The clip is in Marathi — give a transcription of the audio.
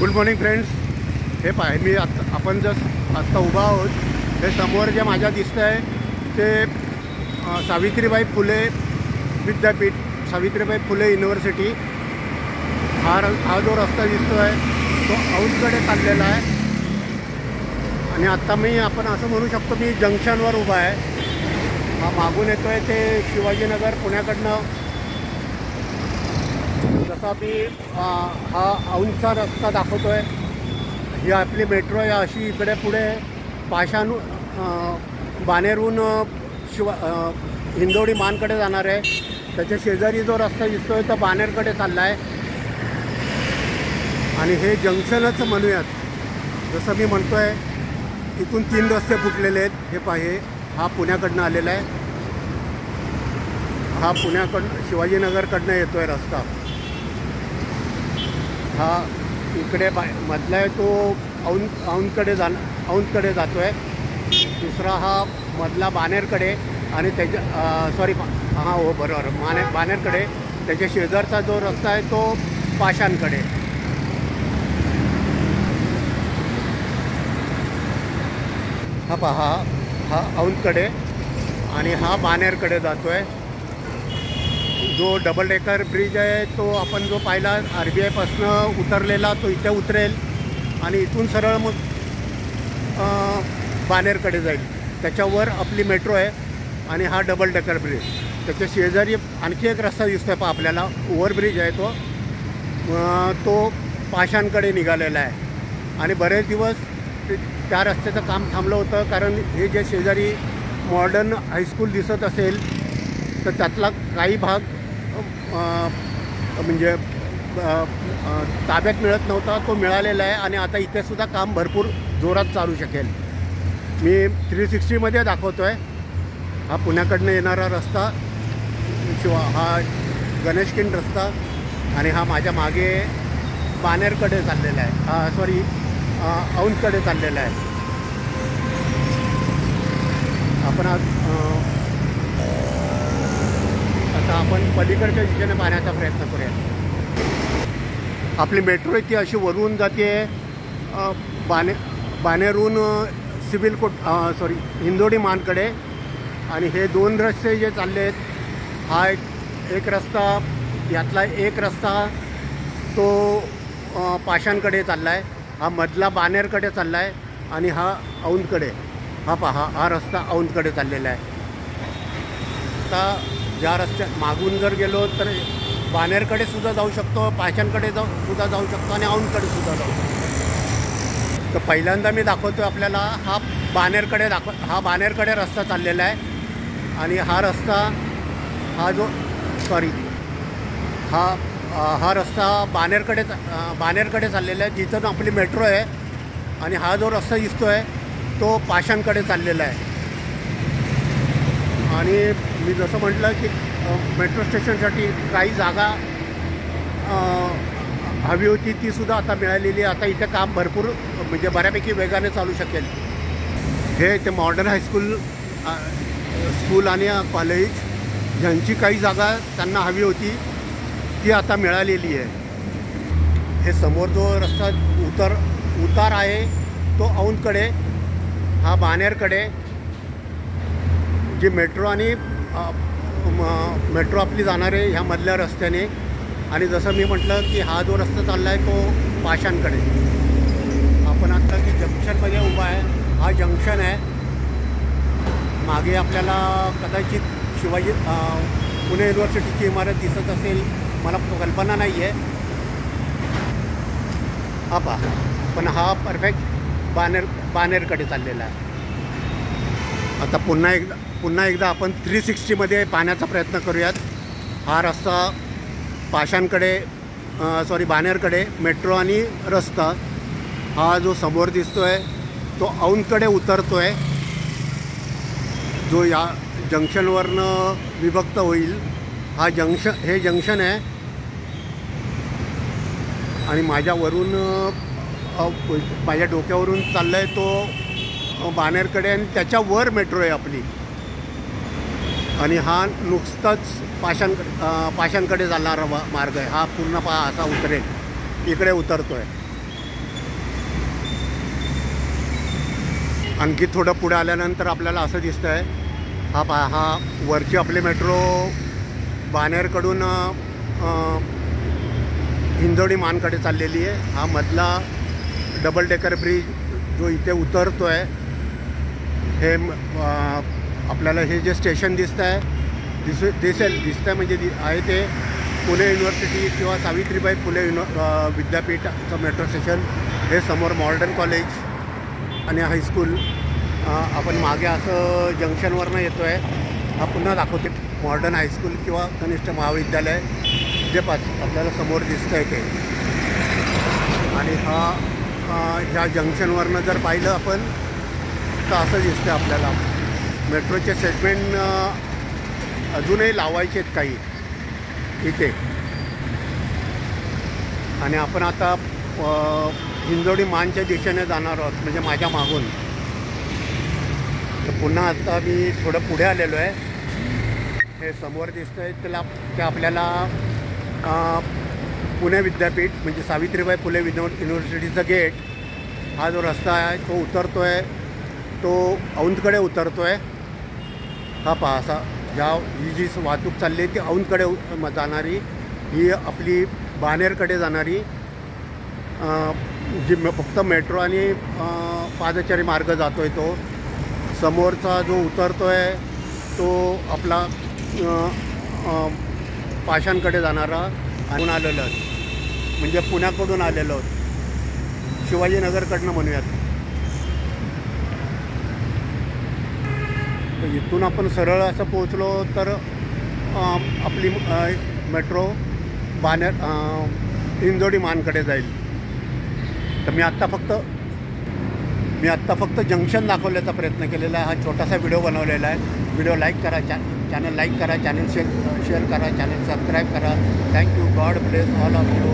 Good morning friends. हे पाहे मी आपण आत्ता उभा आहोत. हे समोर जे माझ्या दिसतं आहे ते सावित्रीबाई फुले विद्यापीठ, सावित्रीबाई फुले युनिव्हर्सिटी. हा जो रस्ता दिसतो आहे तो औंधकडे चाललेला आहे. आणि आत्ता आपण असं म्हणू शकतो मी जंक्शनवर उभा आहे. हा मागून येतो आहे ते शिवाजीनगर पुण्याकडनं. जसा मी हा औंधचा रस्ता दाखवतो आहे, ही आपली मेट्रो आहे. अशी इकडे पुढे बाणेरहून हिंदोडी मानकडे जाणार आहे. त्याच्या शेजारी जो रस्ता दिसतो आहे तो बाणेरकडे चालला आहे. आणि हे जंक्शनच म्हणूयात. जसं मी म्हणतो आहे इथून 3 रस्ते फुटलेले आहेत. हे पाहे, हा पुण्याकडनं आलेला आहे. हा पुण्याकडनं शिवाजीनगरकडनं येतो आहे रस्ता. हा इकडे मधला आहे तो औंधकडे जातो आहे. दुसरा हा मधला बाणेरकडे आणि त्याच्या हो बरोबर बाणेरकडे. त्याच्या शेजारचा जो रस्ता आहे तो पाषाणकडे. हा पहा, हा औंधकडे आणि हा बाणेरकडे जातो आहे. जो डबल डेकर ब्रिज आहे तो आपण जो पाहिला RBIपासून उतरलेला तो इथे उतरेल आणि इथून सरळ मग बाणेरकडे जाईल. त्याच्यावर आपली मेट्रो आहे आणि हा डबल डेकर ब्रिज. त्याच्या शेजारी आणखी एक रस्ता दिसतो आहे आपल्याला, ओव्हरब्रिज आहे तो पाषाणकडे निघालेला आहे. आणि बरेच दिवस त्या रस्त्याचं काम थांबलं होतं, कारण हे जे शेजारी मॉडर्न हायस्कूल दिसत असेल तर त्यातला काही भाग म्हणजे ताब्यात मिळत नव्हता, तो मिळालेला आहे. आणि आता इथेसुद्धा काम भरपूर जोरात चालू शकेल. मी 360मध्ये दाखवतो आहे. हा पुण्याकडनं येणारा रस्ता, हा गणेशकिंड रस्ता. आणि हा माझ्या मागे बाणेरकडे चाललेला आहे, औंधकडे चाललेला आहे. आता आपण पलीकडच्या दिशेने पाहण्याचा प्रयत्न करूया. आपली मेट्रो आहे ती अशी वरून जाते बाणेरहून सिव्हिल कोर्ट हिंदोडी मानकडे. आणि हे 2 रस्ते जे चालले आहेत, हा एक रस्ता, यातला एक रस्ता तो पाषाणकडे चालला आहे. हा मधला बाणेरकडे चालला आहे आणि हा औंधकडे. हा पहा, हा रस्ता औंधकडे चाललेला आहे. आता ज्या रस्त्यात मागून जर गेलो तर बाणेरकडे सुद्धा जाऊ शकतो, पाषाणकडे सुद्धा जाऊ शकतो आणि औंधकडे सुद्धा जाऊ शकतो. तर पहिल्यांदा मी दाखवतो आपल्याला हा बाणेरकडे रस्ता चाललेला आहे. आणि हा रस्ता हा रस्ता बाणेरकडे चाललेला आहे, जिथून आपली मेट्रो आहे. आणि हा जो रस्ता दिसतो आहे तो पाषाणकडे चाललेला आहे. आणि मी जसं म्हटलं की मेट्रो स्टेशनसाठी काही जागा हवी होती, तीसुद्धा आता मिळालेली आहे. आता इथे काम भरपूर म्हणजे बऱ्यापैकी वेगाने चालू शकेल. हे ते मॉडर्न हायस्कूल स्कूल आणि कॉलेज ह्यांची काही जागा त्यांना हवी होती, ती आता मिळालेली आहे. हे समोर जो रस्ता उतार आहे तो औंधकडे, हा बाणेरकडे. जी मेट्रो आपली जाणार आहे ह्या मधल्या रस्त्याने. आणि जसं मी म्हटलं की हा जो रस्ता चालला आहे तो पाषाणकडे. आपण आत्ता की जंक्शनमध्ये उभा आहे. हा जंक्शन आहे. मागे आपल्याला कदाचित पुणे युनिव्हर्सिटीची इमारत दिसत असेल, मला कल्पना नाही आहे. हा पहा, पण हा परफेक्ट बाणेरकडे चाललेला आहे. आता पुन्हा एकदा आपण 360मध्ये पाहण्याचा प्रयत्न करूयात. हा रस्ता बाणेरकडे मेट्रो आणि रस्ता. हा जो समोर दिसतो आहे तो औंधकडे उतरतो आहे, जो या जंक्शनवरनं विभक्त होईल. हे जंक्शन आहे. आणि माझ्या डोक्यावरून चाललं आहे तो बाणेरकडे. आणि त्याच्यावर मेट्रो आहे आपली. आणि हा नुकताच पाषाणकडे जाणारा मार्ग आहे. हा पूर्ण असा उतरेल, इकडे उतरतो आहे. आणखी थोडं पुढे आल्यानंतर आपल्याला असं दिसतं आहे, हा वरची आपली मेट्रो बाणेरकडून हिंजवडी मानकडे चाललेली आहे. हा मधला डबल डेकर ब्रिज जो इथे उतरतो आहे, हे आपल्याला हे जे स्टेशन दिसतं आहे दिसतं म्हणजे आहे ते पुणे युनिव्हर्सिटी किंवा सावित्रीबाई फुले विद्यापीठचं मेट्रो स्टेशन. हे समोर मॉडर्न कॉलेज आणि हायस्कूल. आपण मागे असं जंक्शनवरनं येतो आहे. हा पुन्हा दाखवते मॉडर्न हायस्कूल किंवा कनिष्ठ महाविद्यालय जे आपल्याला समोर दिसतं आहे ते. आणि ह्या जंक्शनवरनं जर पाहिलं आपण तर असं दिसतं आपल्याला मेट्रोचे सेगमेंट अजूनही लावायचे आहेत काही इथे. आणि आपण आता हिंजवडी मानच्या दिशेने जाणार आहोत, म्हणजे माझ्या मागून. तर पुन्हा आता मी थोडं पुढे आलेलो आहे. हे समोर दिसतं आहे ते आपल्याला पुणे विद्यापीठ म्हणजे सावित्रीबाई फुले युनिव्हर्सिटीचं गेट. हा जो रस्ता आहे तो उतरतो आहे, तो औंधकडे उतरतो आहे. हा पहा असा ही जी वाहतूक चालली आहे ती औंधकडे जाणारी, ही आपली बाणेरकडे जाणारी जी फक्त मेट्रो आणि पादचारी मार्ग जातो आहे. तो समोरचा जो उतरतो आहे तो आपला पाषाणकडे जाणारा आणि आलेलो म्हणजे पुण्याकडून आलेलो आहोत, शिवाजीनगरकडनं म्हणूयात. तर इथून आपण सरळ असं पोचलो तर आपली मेट्रो हिंजवडी मानकडे जाईल. तर मी आत्ता फक्त जंक्शन दाखवण्याचा प्रयत्न केलेला आहे. हा छोटासा व्हिडिओ बनवलेला आहे. व्हिडिओ लाईक करा, चॅनल लाईक करा, चॅनल शेअर करा, चॅनल सबस्क्राईब करा. Thank you. God bless all of you.